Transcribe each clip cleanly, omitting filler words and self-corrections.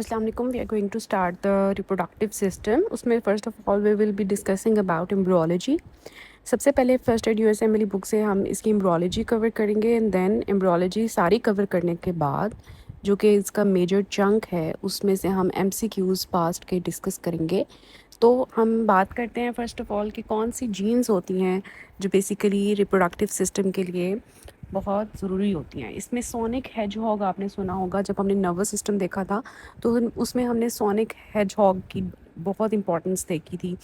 Assalamu alaikum. We are going to start the reproductive system. उसमें first of all we will be discussing about embryology. सबसे पहले first aid USM वाली book से हम इसकी embryology cover करेंगे and then embryology सारी cover करने के बाद जो कि इसका मेजर चंक है उसमें से हम एमसीक्यूज़ पास्ट के डिस्कस करेंगे। तो हम बात करते हैं फर्स्ट ऑफ ऑल कि कौन सी जीन्स होती हैं जो बेसिकली रिप्रोडक्टिव सिस्टम के लिए बहुत ज़रूरी होती हैं। इसमें सोनिक हेजहॉग आपने सुना होगा, जब हमने नर्वस सिस्टम देखा था तो उसमें हमने सोनिक हेजहॉग की बहुत इंपॉर्टेंस देखी थी।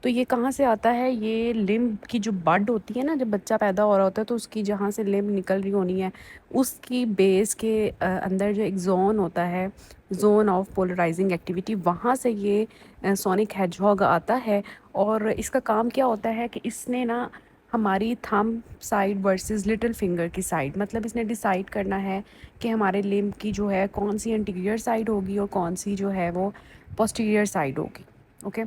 तो ये कहाँ से आता है? ये लिम्ब की जो बड होती है ना, जब बच्चा पैदा हो रहा होता है तो उसकी जहाँ से लिम्ब निकल रही होनी है उसकी बेस के अंदर जो एक जोन होता है, जोन ऑफ पोलराइजिंग एक्टिविटी, वहाँ से ये सोनिक हेजहॉग आता है। और इसका काम क्या होता है कि इसने ना हमारी thumb side versus little finger की साइड, मतलब इसने डिसाइड करना है कि हमारे लिम्ब की जो है कौन सी इंटीरियर साइड होगी और कौन सी जो है वो पोस्टीरियर साइड होगी। ओके,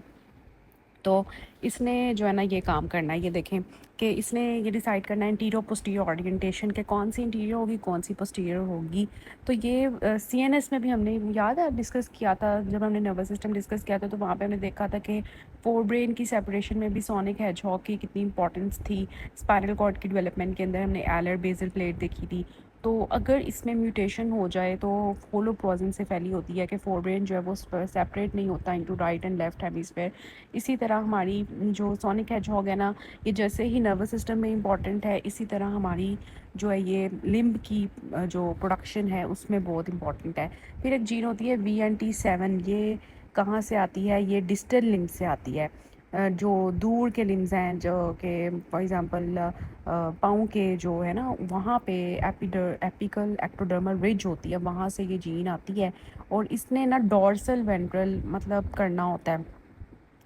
तो इसने जो है ना ये काम करना है, ये देखें कि इसने ये डिसाइड करना है इंटीरियर पोस्टीरियर ओरिएंटेशन के कौन सी इंटीरियर होगी कौन सी पोस्टीरियर होगी। तो ये सीएनएस में भी हमने याद है डिस्कस किया था, जब हमने नर्वस सिस्टम डिस्कस किया था तो वहाँ पे हमने देखा था कि फोर ब्रेन की सेपरेशन में भी सोनिक हेजहॉग की कितनी इंपॉर्टेंस थी। स्पाइनल कॉर्ड की डेवलपमेंट के अंदर हमने एलर बेसल प्लेट देखी थी। तो अगर इसमें म्यूटेशन हो जाए तो होलोप्रोजन से फैली होती है कि फोर ब्रेन जो है वो सेपरेट नहीं होता into right and left hemisphere. इसी तरह हमारी जो सोनिक हेजहॉग है ना, ये जैसे ही नर्वस सिस्टम में इंपॉर्टेंट है, इसी तरह हमारी जो है ये लिम्ब की जो प्रोडक्शन है उसमें बहुत इंपॉर्टेंट है। फिर एक जीन होती है VNT7, ये कहाँ से आती है? ये डिस्टल लिम्ब से आती है। जो दूर के लिम्स हैं, जो कि फॉर एग्जांपल पाँव के जो है ना वहाँ पे एपिकल एक्टोडर्मल रिज होती है, वहाँ से ये जीन आती है। और इसने ना डॉर्सल वेंट्रल मतलब करना होता है,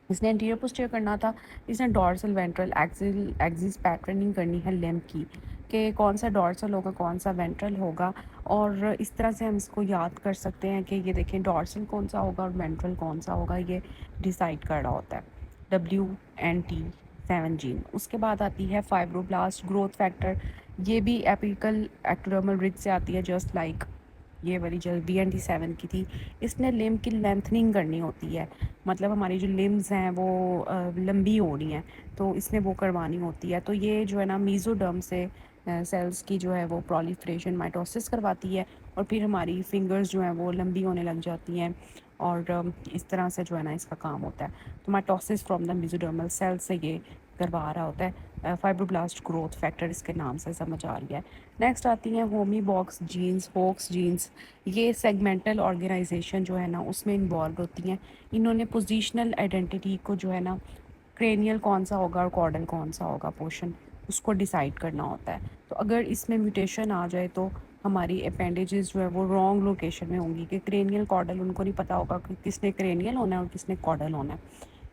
इसने एंटीरियर पोस्टीरियर करना था, इसने डॉर्सल वेंट्रल एक्सिस पैटर्निंग करनी है लिम्ब की कि कौन सा डॉर्सल होगा कौन सा वेंट्रल होगा। और इस तरह से हम इसको याद कर सकते हैं कि ये देखें डॉर्सल कौन सा होगा और वेंट्रल कौन सा होगा, ये डिसाइड कर रहा होता है WNT7 जीन। उसके बाद आती है फाइब्रोब्लास्ट ग्रोथ फैक्टर, ये भी एपिकल एक्टोडर्मल रिज से आती है, जस्ट लाइक ये वाली जो VNT7 की थी। इसने लिम्ब की लेंथनिंग करनी होती है, मतलब हमारी जो लिम्स हैं वो लंबी हो रही हैं तो इसने वो करवानी होती है। तो ये जो है ना मीज़ोडर्म से सेल्स की जो है वो प्रोलिफरेशन माइटोसिस करवाती है और फिर हमारी फिंगर्स जो हैं वो लंबी होने लग जाती हैं। और इस तरह से जो है ना इसका काम होता है। तो माइटोसिस फ्रॉम द मीज़ोडर्मल सेल से ये करवा रहा होता है। फाइब्रोब्लास्ट ग्रोथ फैक्टर इसके नाम से समझ आ रही है। नेक्स्ट आती हैं होमीबॉक्स जीन्स, होक्स जीन्स, ये सेगमेंटल ऑर्गेनाइजेशन जो है ना उसमें इन्वॉल्व होती हैं। इन्होंने पोजीशनल आइडेंटिटी को जो है ना क्रेनियल कौन सा होगा और कॉर्डल कौन सा होगा पोर्शन, उसको डिसाइड करना होता है। तो अगर इसमें म्यूटेशन आ जाए तो हमारी अपेंडेजेस जो है वो रॉन्ग लोकेशन में होंगी कि क्रेनियल कॉर्डल, उनको नहीं पता होगा कि किसने क्रेनियल होना है और किसने कॉर्डल होना है।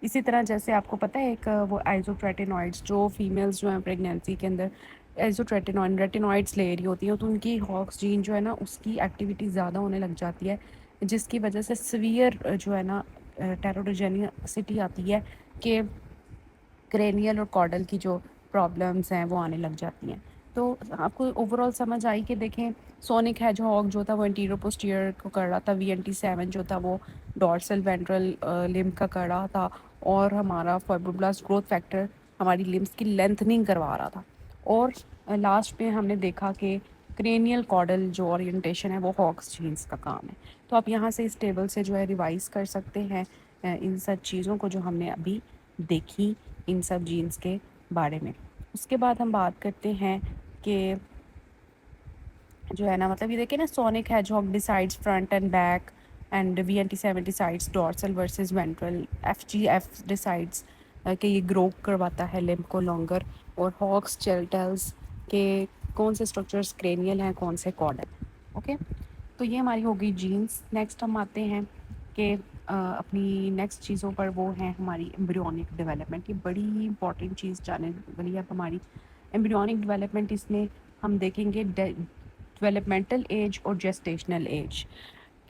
इसी तरह जैसे आपको पता है एक वो आइसोट्रेटिनॉइड्स, जो फीमेल्स जो हैं प्रेगनेंसी के अंदर रेटिनॉइड्स ले रही होती हैं तो उनकी हॉक्स जीन जो है ना उसकी एक्टिविटी ज़्यादा होने लग जाती है, जिसकी वजह से सीवियर जो है ना टेरोडोजेनिसिटी आती है कि क्रेनियल और कॉर्डल की जो प्रॉब्लम्स हैं वो आने लग जाती हैं। तो आपको ओवरऑल समझ आई कि देखें सोनिक हेजहॉग जो था वो इंटीरियर पोस्टीरियर को कर रहा था, VNT7 जो था वो डॉर्सल वेंट्रल लिम्ब का कर रहा था, और हमारा फाइब्रोब्लास्ट ग्रोथ फैक्टर हमारी लिम्स की लेंथनिंग करवा रहा था। और लास्ट में हमने देखा कि क्रेनियल कॉर्डल जो ओरिएंटेशन है वो हॉक्स जीन्स का काम है। तो आप यहाँ से इस टेबल से जो है रिवाइज कर सकते हैं इन सब चीज़ों को जो हमने अभी देखी, इन सब जीन्स के बारे में। उसके बाद हम बात करते हैं कि जो है ना मतलब ये देखिए ना sonic hedgehog decides front end back and VNT7 decides dorsal versus ventral, FGF decides कि ये ग्रो करवाता है लिम्ब को लॉन्गर, और हॉक्स टेल्स के कौन से स्ट्रक्चर्स क्रेनियल हैं कौन से कॉर्डल। ओके, तो ये हमारी हो गई जीन्स। नेक्स्ट हम आते हैं कि अपनी नेक्स्ट चीज़ों पर, वो है हमारी एम्ब्रियोनिक डेवलपमेंट। ये बड़ी ही इंपॉर्टेंट चीज़ जाने वाली है अब हमारी एम्ब्रियोनिक डेवलपमेंट। इसमें हम देखेंगे डेवलपमेंटल एज और जेस्टेशनल एज।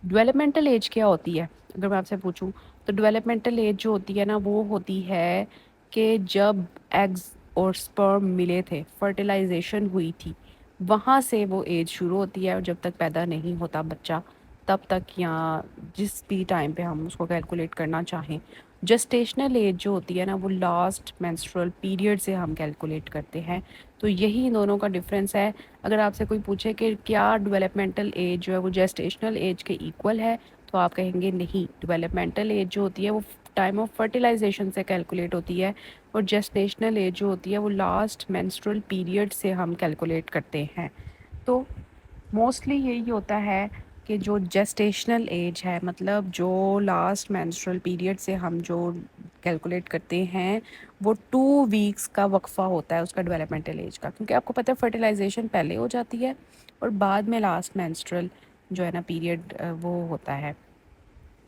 डेवलपमेंटल एज क्या होती है अगर मैं आपसे पूछूं, तो डेवलपमेंटल एज जो होती है ना वो होती है कि जब एग्स और स्पर्म मिले थे, फर्टिलाइजेशन हुई थी, वहाँ से वो एज शुरू होती है और जब तक पैदा नहीं होता बच्चा तब तक या जिस भी टाइम पे हम उसको कैलकुलेट करना चाहें। जेस्टेशनल एज जो होती है ना वो लास्ट मेंस्ट्रुअल पीरियड से हम कैलकुलेट करते हैं। तो यही इन दोनों का डिफरेंस है। अगर आपसे कोई पूछे कि क्या डेवलपमेंटल एज जो है वो जेस्टेशनल एज के इक्वल है, तो आप कहेंगे नहीं। डेवलपमेंटल एज जो होती है वो टाइम ऑफ फर्टिलाइजेशन से कैलकुलेट होती है, और जेस्टेशनल एज जो होती है वो लास्ट मेंस्ट्रुअल पीरियड से हम कैलकुलेट करते हैं। तो मोस्टली यही होता है कि जो जेस्टेशनल एज है, मतलब जो लास्ट मेंस्ट्रुअल पीरियड से हम जो कैलकुलेट करते हैं, वो 2 वीक्स का वक्फा होता है उसका डेवलपमेंटल एज का। क्योंकि आपको पता है फर्टिलाइजेशन पहले हो जाती है और बाद में लास्ट मेंस्ट्रुअल जो है ना पीरियड वो होता है।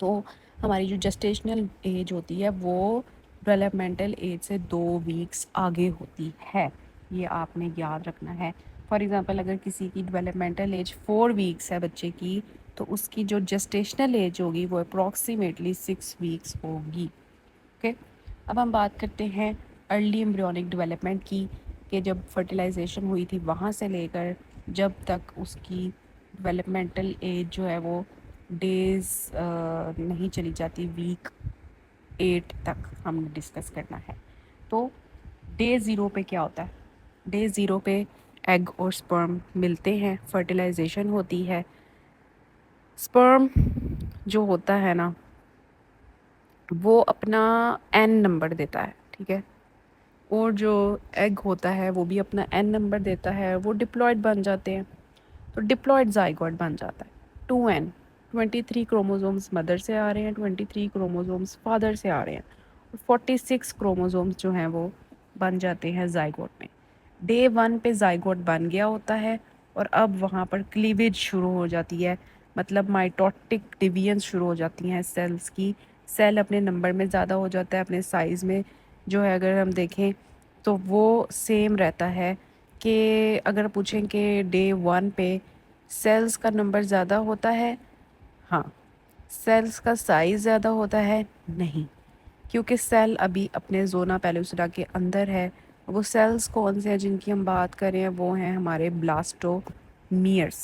तो हमारी जो जेस्टेशनल एज होती है वो डेवलपमेंटल एज से 2 वीक्स आगे होती है, ये आपने याद रखना है। फॉर एग्ज़ाम्पल अगर किसी की डेवलपमेंटल एज 4 वीक्स है बच्चे की, तो उसकी जो जेस्टेशनल एज होगी वो अप्रॉक्सीमेटली 6 वीक्स होगी। ओके, अब हम बात करते हैं अर्ली एम्ब्रियोनिक डेवलपमेंट की, कि जब फर्टिलाइजेशन हुई थी वहाँ से लेकर जब तक उसकी डेवलपमेंटल एज जो है वो डेज़ नहीं चली जाती, वीक 8 तक हम डिस्कस करना है। तो डे ज़ीरो पे क्या होता है? डे ज़ीरो पे एग और स्पर्म मिलते हैं, फर्टिलाइजेशन होती है। स्पर्म जो होता है ना वो अपना एन नंबर देता है, ठीक है, और जो एग होता है वो भी अपना एन नंबर देता है, वो डिप्लॉयड बन जाते हैं। तो डिप्लॉयड जाइगोट बन जाता है 2n। 23 क्रोमोसोम्स मदर से आ रहे हैं, 23 क्रोमोसोम्स फादर से आ रहे हैं, और 46 क्रोमोसोम्स जो हैं वो बन जाते हैं जाइगोट में। डे 1 पे जाइगोट बन गया होता है, और अब वहाँ पर क्लीवेज शुरू हो जाती है, मतलब माइटोटिक डिवीजन्स शुरू हो जाती हैं सेल्स की। सेल अपने नंबर में ज़्यादा हो जाता है, अपने साइज़ में जो है अगर हम देखें तो वो सेम रहता है। कि अगर पूछें कि डे 1 पे सेल्स का नंबर ज़्यादा होता है, हाँ। सेल्स का साइज़ ज़्यादा होता है, नहीं। क्योंकि सेल अभी अपने जोना पेलुसिडा के अंदर है। वो सेल्स कौन से हैं जिनकी हम बात कर रहे हैं? वो हैं हमारे ब्लास्टोमियर्स।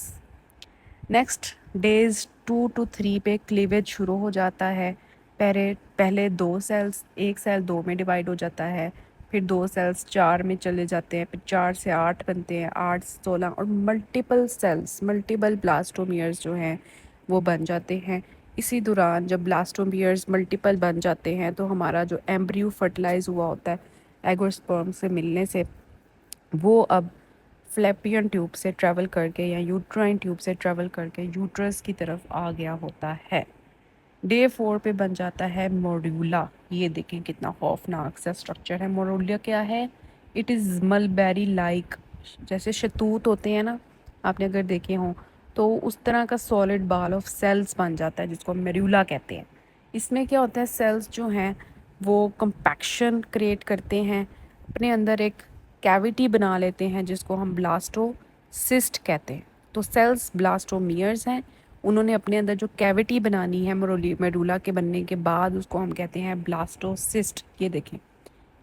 नेक्स्ट डेज 2 to 3 पे क्लीवेज शुरू हो जाता है। पहले पहले 2 सेल्स, एक सेल 2 में डिवाइड हो जाता है, फिर 2 सेल्स 4 में चले जाते हैं, फिर 4 से 8 बनते हैं, 8 से 16, और मल्टीपल सेल्स, मल्टीपल ब्लास्टोमियर्स जो हैं वो बन जाते हैं। इसी दौरान जब ब्लास्टोमियर्स मल्टीपल बन जाते हैं तो हमारा जो एम्ब्रियो फर्टिलाइज हुआ होता है एग और स्पर्म से मिलने से, वो अब फ्लैपियन ट्यूब से ट्रैवल करके या यूट्राइन ट्यूब से ट्रैवल करके यूट्रस की तरफ आ गया होता है। डे 4 पे बन जाता है मोड्यूला। ये देखें कितना खौफनाक सा स्ट्रक्चर है। मोड्यूला क्या है? इट इज़ मलबेरी लाइक, जैसे शतूत होते हैं ना, आपने अगर देखे हों, तो उस तरह का सॉलिड बाल ऑफ सेल्स बन जाता है जिसको मेड्यूला कहते हैं। इसमें क्या होता है, सेल्स जो हैं वो कंपैक्शन क्रिएट करते हैं, अपने अंदर एक कैविटी बना लेते हैं जिसको हम ब्लास्टोसिस्ट कहते हैं। तो सेल्स ब्लास्टोमियर्स हैं, उन्होंने अपने अंदर जो कैविटी बनानी है मेडुला के बनने के बाद, उसको हम कहते हैं ब्लास्टोसिस्ट। ये देखें,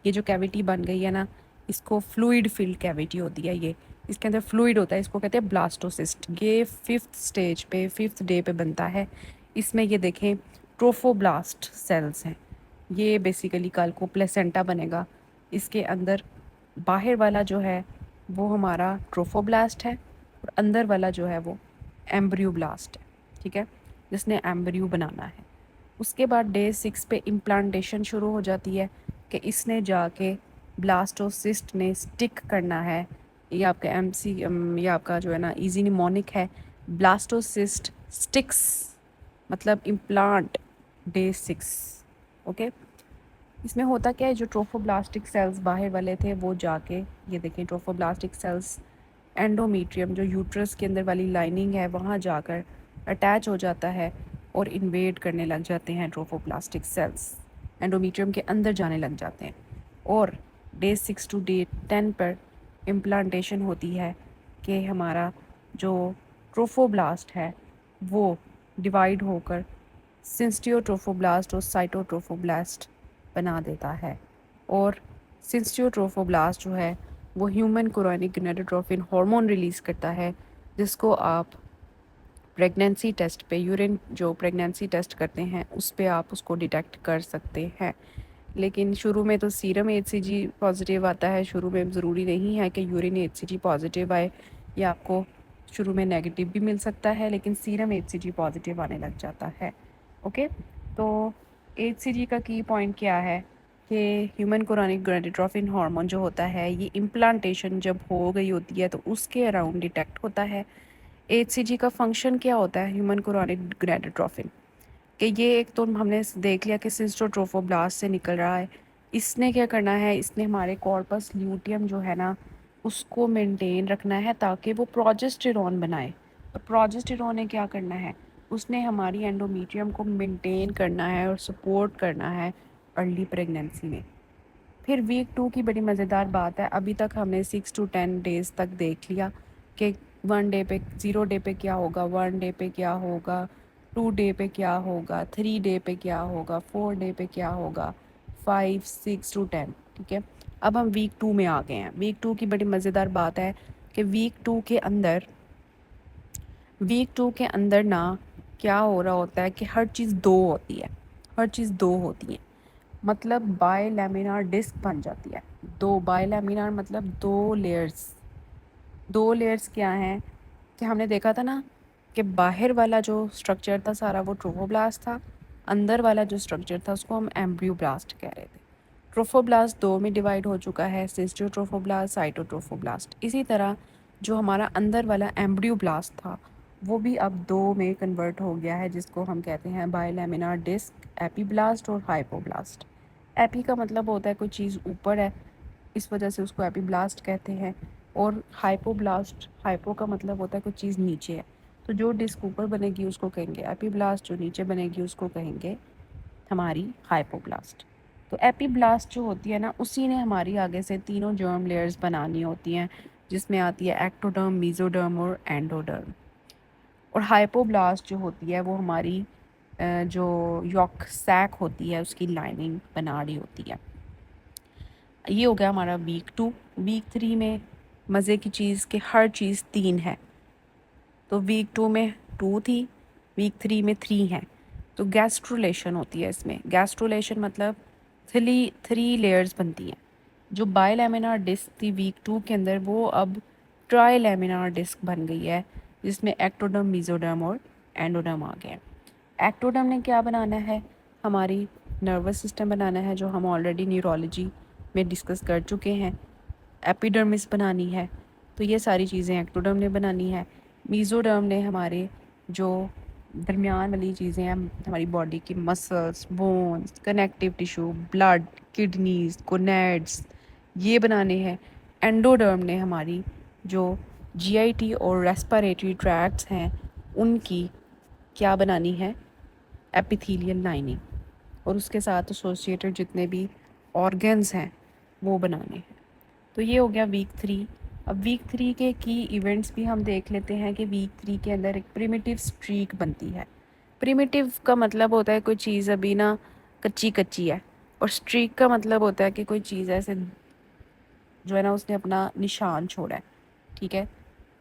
ये जो कैविटी बन गई है ना, इसको फ्लूइड फिल्ड कैविटी होती है, ये इसके अंदर फ्लूइड होता है, इसको कहते हैं ब्लास्टोसिस्ट। ये 5th स्टेज पे, 5th डे पे बनता है। इसमें ये देखें ट्रोफोब्लास्ट सेल्स हैं। ये बेसिकली कल को प्लेसेंटा बनेगा। इसके अंदर बाहर वाला जो है वो हमारा ट्रोफोब्लास्ट है, और अंदर वाला जो है वो एम्ब्रियोब्लास्ट है, ठीक है, जिसने एम्ब्रियो बनाना है। उसके बाद डे 6 पे इम्प्लांटेशन शुरू हो जाती है कि इसने जाके ब्लास्टोसिस्ट ने स्टिक करना है। ये आपका ये आपका जो है ना इजी निमोनिक है, ब्लास्टोसिस्ट स्टिक्स, मतलब इम्प्लांट डे 6। ओके, इसमें होता क्या है, जो ट्रोफोब्लास्टिक सेल्स बाहर वाले थे वो जाके, ये देखें ट्रोफोब्लास्टिक सेल्स एंडोमीट्रियम जो यूट्रस के अंदर वाली लाइनिंग है वहाँ जाकर अटैच हो जाता है और इन्वेड करने लग जाते हैं। ट्रोफोब्लास्टिक सेल्स एंडोमीट्रियम के अंदर जाने लग जाते हैं, और डे 6 to डे 10 पर इम्प्लांटेशन होती है कि हमारा जो ट्रोफोब्लास्ट है वो डिवाइड होकर सिंस्टियोट्रोफोब्लास्ट और साइटोट्रोफोब्लास्ट बना देता है। और सिंस्टियोट्रोफोब्लास्ट जो है वो human chorionic gonadotrophin hormone release करता है, जिसको आप प्रेगनेंसी टेस्ट पे, यूरिन जो प्रेगनेंसी टेस्ट करते हैं उस पे आप उसको डिटेक्ट कर सकते हैं। लेकिन शुरू में तो सीरम HCG पॉजिटिव आता है, शुरू में ज़रूरी नहीं है कि यूरिन HCG पॉजिटिव आए, ये आपको शुरू में नेगेटिव भी मिल सकता है, लेकिन सीरम HCG पॉजिटिव आने लग जाता है। ओके, तो HCG का की पॉइंट क्या है कि ह्यूमन कोरोनिक गोनाडोट्रोपिन हार्मोन जो होता है ये इम्प्लांटेशन जब हो गई होती है तो उसके अराउंड डिटेक्ट होता है। HCG का फंक्शन क्या होता है ह्यूमन कोरोनिक गोनाडोट्रोपिन कि ये एक तो हमने देख लिया कि सिस्टोट्रोफोब्लास्ट से निकल रहा है, इसने क्या करना है, इसने हमारे कॉर्पस ल्यूटियम जो है ना उसको मेंटेन रखना है ताकि वो प्रोजेस्टेरॉन बनाए। और प्रोजेस्टेरॉन ने क्या करना है, उसने हमारी एंडोमेट्रियम को मेंटेन करना है और सपोर्ट करना है अर्ली प्रेगनेंसी में। फिर वीक 2 की बड़ी मज़ेदार बात है, अभी तक हमने 6 to 10 डेज़ तक देख लिया कि 1 डे पे 0 डे पे क्या होगा, 1 डे पे क्या होगा, 2 डे पे क्या होगा, 3 डे पे क्या होगा, 4 डे पे क्या होगा, 5 6 to 10। ठीक है, अब हम वीक 2 में आ गए हैं। वीक 2 की बड़ी मज़ेदार बात है कि वीक टू के अंदर ना क्या हो रहा होता है कि हर चीज़ दो होती है, हर चीज़ दो होती है, मतलब बायलैमिनार डिस्क बन जाती है। दो बायलैमिनार मतलब दो लेयर्स क्या हैं कि हमने देखा था ना कि बाहर वाला जो स्ट्रक्चर था सारा वो ट्रोफोब्लास्ट था, अंदर वाला जो स्ट्रक्चर था उसको हम एम्ब्रियोब्लास्ट कह रहे थे। ट्रोफोब्लास्ट दो में डिवाइड हो चुका है, सिस्टोट्रोफोब्लास्ट, साइटोट्रोफोब्लास्ट। इसी तरह जो हमारा अंदर वाला एम्ब्रियोब्लास्ट था वो भी अब दो में कन्वर्ट हो गया है, जिसको हम कहते हैं बायलैमिनार डिस्क, एपीब्लास्ट और हाइपोब्लास्ट। एपी का मतलब होता है कोई चीज़ ऊपर है, इस वजह से उसको एपीब्लास्ट कहते हैं। और हाइपोब्लास्ट, हाइपो का मतलब होता है कोई चीज़ नीचे है, तो जो डिस्क ऊपर बनेगी उसको कहेंगे एपीब्लास्ट, जो नीचे बनेगी उसको कहेंगे हमारी हाइपोब्लास्ट। तो एपीब्लास्ट जो होती है ना उसी ने हमारी आगे से तीनों जर्म लेयर्स बनानी होती हैं, जिसमें आती है एक्टोडर्म, मीजोडर्म और एंडोडर्म। और हाइपोब्लास्ट जो होती है वो हमारी जो यॉक सैक होती है उसकी लाइनिंग बना रही होती है। ये हो गया हमारा वीक 2। वीक 3 में मज़े की चीज़ कि हर चीज़ 3 है, तो वीक 2 में 2 थी, वीक 3 में 3 है। तो गैस्ट्रुलेशन होती है इसमें, गैस्ट्रुलेशन मतलब थ्री लेयर्स बनती हैं। जो बायलैमिनार डिस्क थी वीक 2 के अंदर वो अब ट्राइलैमिनार डिस्क बन गई है, जिसमें एक्टोडर्म, मीजोडर्म और एंडोडर्म आ गए हैं। एक्टोडर्म ने क्या बनाना है, हमारी नर्वस सिस्टम बनाना है, जो हम ऑलरेडी न्यूरोलॉजी में डिस्कस कर चुके हैं। एपिडर्मिस बनानी है, तो ये सारी चीज़ें एक्टोडर्म ने बनानी है। मीज़ोडर्म ने हमारे जो दरमियान वाली चीज़ें हैं, हमारी बॉडी की muscles, bones, connective tissue, blood, kidneys, gonads, ये बनाने हैं। एंडोडर्म ने हमारी जो जीआईटी और रेस्पिरेटरी ट्रैक्ट्स हैं उनकी क्या बनानी है, एपिथेलियल लाइनिंग, और उसके साथ एसोसिएटेड जितने भी ऑर्गन्स हैं वो बनाने हैं। तो ये हो गया वीक 3। अब वीक 3 के की इवेंट्स भी हम देख लेते हैं कि वीक 3 के अंदर एक प्रिमिटिव स्ट्रीक बनती है। प्रिमिटिव का मतलब होता है कोई चीज़ अभी ना कच्ची कच्ची है, और स्ट्रीक का मतलब होता है कि कोई चीज़ ऐसे जो है ना उसने अपना निशान छोड़ा है। ठीक है,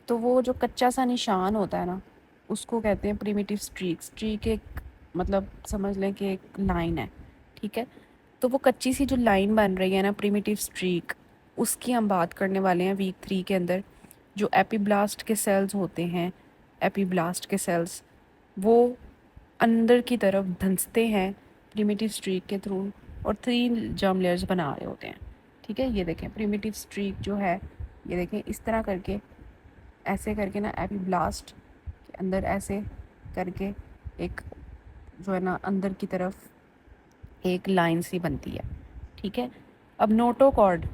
तो वो जो कच्चा सा निशान होता है ना उसको कहते हैं प्रिमिटिव स्ट्रीक। स्ट्रीक एक मतलब समझ लें कि एक लाइन है। ठीक है, तो वो कच्ची सी जो लाइन बन रही है ना प्रिमिटिव स्ट्रीक, उसकी हम बात करने वाले हैं वीक 3 के अंदर। जो एपीब्लास्ट के सेल्स होते हैं, एपीब्लास्ट के सेल्स वो अंदर की तरफ धंसते हैं प्रिमिटिव स्ट्रीक के थ्रू, और 3 जर्म लेयर्स बना रहे होते हैं। ठीक है, ये देखें प्रिमिटिव स्ट्रीक जो है, ये देखें इस तरह करके, ऐसे करके ना एपीब्लास्ट के अंदर ऐसे करके एक जो है ना अंदर की तरफ एक लाइन सी बनती है। ठीक है, अब नोटोकॉर्ड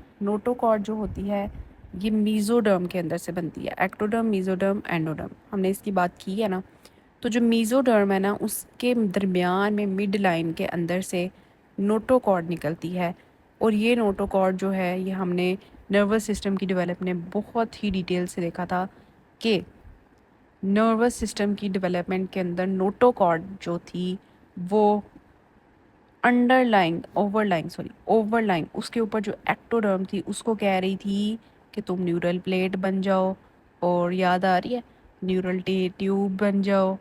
जो होती है ये मीज़ोडर्म के अंदर से बनती है। एक्टोडर्म, मीज़ोडर्म, एंडोडर्म, हमने इसकी बात की है ना। तो जो मीज़ोडर्म है ना उसके दरमियान में मिड लाइन के अंदर से नोटोकॉर्ड निकलती है, और ये नोटोकॉर्ड जो है ये हमने नर्वस सिस्टम की डेवलपमेंट में बहुत ही डिटेल से देखा था कि नर्वस सिस्टम की डेवलपमेंट के अंदर नोटोकॉर्ड जो थी वो ओवरलाइंग उसके ऊपर जो एक्टोडर्म थी उसको कह रही थी कि तुम न्यूरल प्लेट बन जाओ। और याद आ रही है न्यूरल ट्यूब बन जाओ,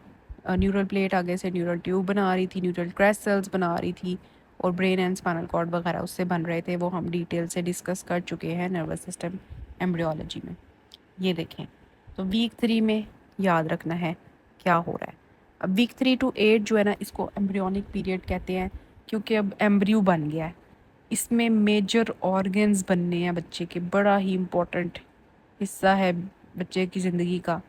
न्यूरल प्लेट आगे से न्यूरल ट्यूब बना रही थी, न्यूरल क्रैस्ट सेल्स बना रही थी, और ब्रेन एंड स्पाइनल कॉर्ड वगैरह उससे बन रहे थे। वो हम डिटेल से डिस्कस कर चुके हैं नर्वस सिस्टम एम्ब्रियोलॉजी में। ये देखें, तो वीक 3 में याद रखना है क्या हो रहा है। अब वीक 3 to 8 जो है ना, इसको एम्ब्रियोनिक पीरियड कहते हैं, क्योंकि अब एम्ब्रियो बन गया है। इसमें मेजर ऑर्गन्स बनने हैं बच्चे के, बड़ा ही इम्पोर्टेंट हिस्सा है बच्चे की ज़िंदगी का।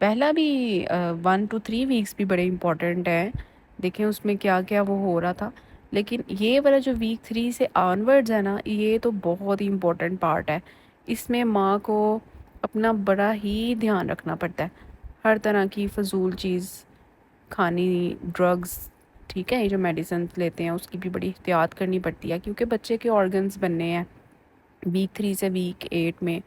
पहला भी 1 to 3 वीक्स भी बड़े इम्पोर्टेंट हैं, देखें उसमें क्या क्या वो हो रहा था। लेकिन ये वाला जो वीक 3 से ऑनवर्ड्स है ना, ये तो बहुत ही इम्पोर्टेंट पार्ट है। इसमें माँ को अपना बड़ा ही ध्यान रखना पड़ता है, हर तरह की फजूल चीज़ खानी, ड्रग्स, ठीक है, ये जो मेडिसिन लेते हैं उसकी भी बड़ी एहतियात करनी पड़ती है, क्योंकि बच्चे के ऑर्गन्स बनने हैं वीक 3 से वीक 8 में,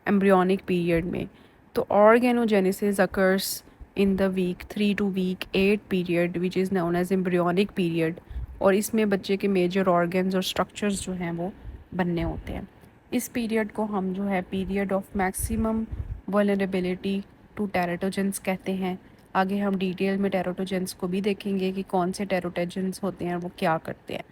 एम्ब्रियोनिक पीरियड में। तो organogenesis occurs in the week 3 to week 8 period which is known as embryonic period, और इसमें बच्चे के मेजर ऑर्गन्स और स्ट्रक्चर्स जो हैं वो बनने होते हैं। इस पीरियड को हम जो है period of maximum vulnerability to teratogens कहते हैं। आगे हम डिटेल में टेराटोजेंस को भी देखेंगे कि कौन से टेराटोजेंस होते हैं और वो क्या करते हैं।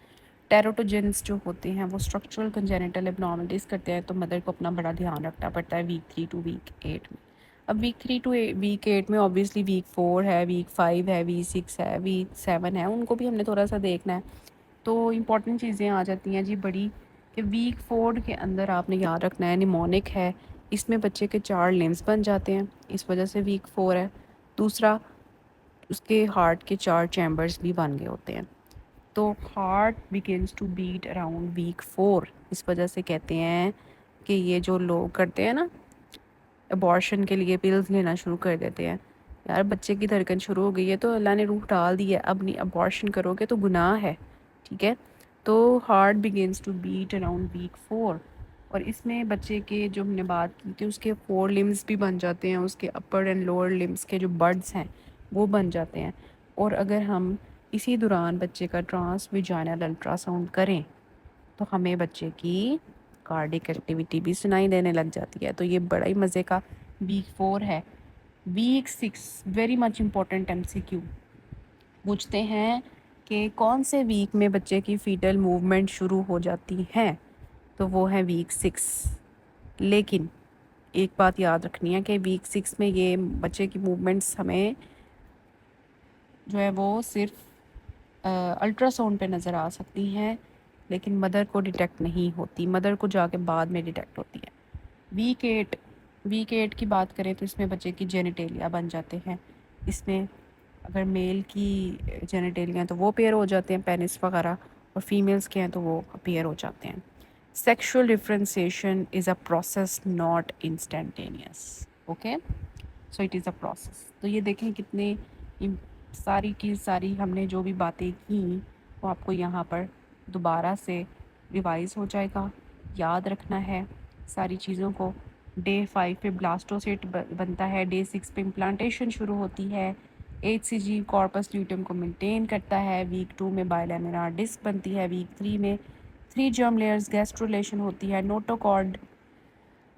टेराटोजेंस जो होते हैं वो स्ट्रक्चरल कंजेनिटल एब्नॉर्मलिटीज़ करते हैं, तो मदर को अपना बड़ा ध्यान रखना पड़ता है वीक 3 to वीक 8 में। अब वीक 3 to वीक 8 में ऑब्वियसली वीक 4 है, वीक 5 है, वीक 6 है, वीक 7 है, उनको भी हमने थोड़ा सा देखना है। तो इम्पॉर्टेंट चीज़ें आ जाती हैं जी बड़ी, कि वीक 4 के अंदर आपने याद रखना है निमोनिक है, इसमें बच्चे के 4 लिम्स बन जाते हैं, इस वजह से वीक 4 है। दूसरा, उसके हार्ट के 4 चैम्बर्स भी बन गए होते हैं। तो heart begins to beat around week 4, इस वजह से कहते हैं कि ये जो लोग करते हैं ना, अबॉर्शन के लिए पिल्स लेना शुरू कर देते हैं, यार बच्चे की धड़कन शुरू हो गई है तो अल्लाह ने रूह डाल दी है, अब नहीं अबॉर्शन करोगे तो गुनाह है, ठीक है। तो heart begins to beat around week 4, और इसमें बच्चे के जो हमने बात की कि उसके 4 लिम्स भी बन जाते हैं, उसके अपर एंड लोअर लिम्स के जो बड्स हैं वो बन जाते हैं। और अगर हम इसी दौरान बच्चे का ट्रांस विजाइनल अल्ट्रासाउंड करें तो हमें बच्चे की कार्डिक एक्टिविटी भी सुनाई देने लग जाती है। तो ये बड़ा ही मज़े का वीक 4 है। Week 6 very much important MCQ पूछते हैं कि कौन से वीक में बच्चे की फीटल मूवमेंट शुरू हो जाती हैं, तो वो है वीक 6। लेकिन एक बात याद रखनी है कि वीक 6 में ये बच्चे की मूवमेंट्स हमें जो है वो सिर्फ अल्ट्रासाउंड पे नज़र आ सकती हैं, लेकिन मदर को डिटेक्ट नहीं होती, मदर को जाके बाद में डिटेक्ट होती है। वीक 8 की बात करें तो इसमें बच्चे की जेनिटेलिया बन जाते हैं। इसमें अगर मेल की जेनिटेलिया तो वो पेयर हो जाते हैं, पेनिस वगैरह, और फीमेल्स के हैं तो वो पेयर हो जाते हैं। Sexual differentiation is a process not instantaneous, okay, so it is a process. तो ये देखें कितने सारी की सारी हमने जो भी बातें की वो आपको यहाँ पर दोबारा से रिवाइज हो जाएगा, याद रखना है सारी चीज़ों को। डे 5 पे ब्लास्टोसिस्ट बनता है, डे 6 पे इम्प्लांटेशन शुरू होती है, HCG कॉर्पस ल्यूटियम को मेंटेन करता है, वीक 2 में बायलैमिनार डिस्क बनती है, वीक 3 में 3 जर्म लेयर्स गैस्ट्रोलेशन होती है, notochord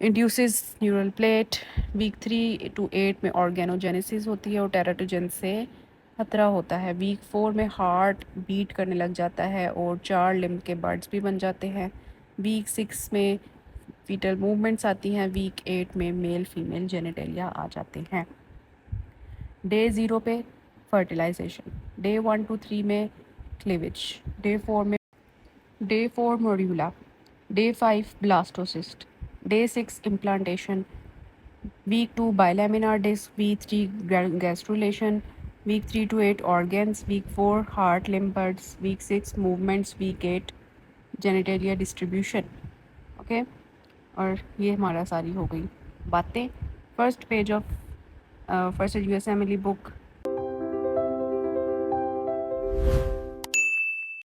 induces neural plate, week 3 to 8 में ऑर्गेनोजेनेसिस होती है और टेराटोजन से खतरा होता है, वीक 4 में हार्ट बीट करने लग जाता है और 4 लिम्ब के बर्ड्स भी बन जाते हैं, वीक 6 में फीटल मूवमेंट्स आती हैं, वीक 8 में मेल फीमेल जेनिटेलिया आ जाते हैं। डे 0 पे फर्टिलाइजेशन, डे 1 to 3 में cleavage, day 4 morula, day 5 blastocyst, day 6 implantation, week 2 bilaminar disc, week 3 gastrulation, week 3 to 8 organs, week 4 heart limb buds, week 6 movements, week 8 genitalia distribution, okay. और ये हमारा सारी हो गई बातें। First page of first USMLE book